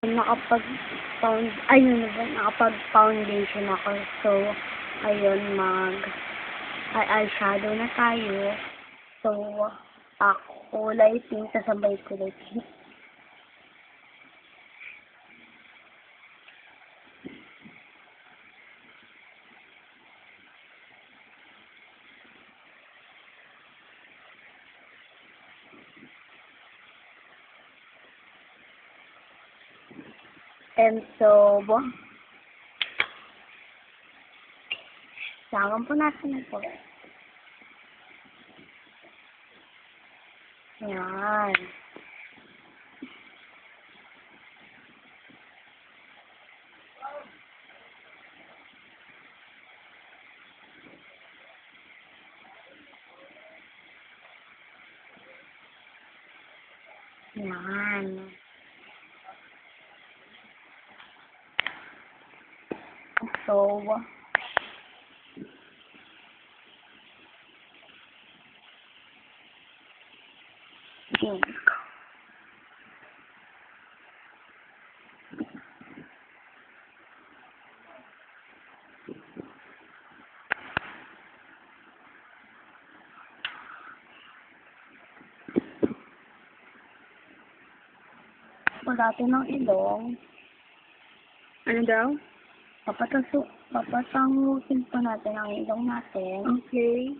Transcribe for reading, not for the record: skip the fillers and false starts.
Nakapag-foundation ako. So, ayun, eyeshadow na tayo. So, kulay pink, kasabay kulay pink. And so, saman po natin ito. Yan. Yan. So, pink. Pagdating ng ilong. Ano daw? Papatangusin pa natin ang ilong natin. Okay.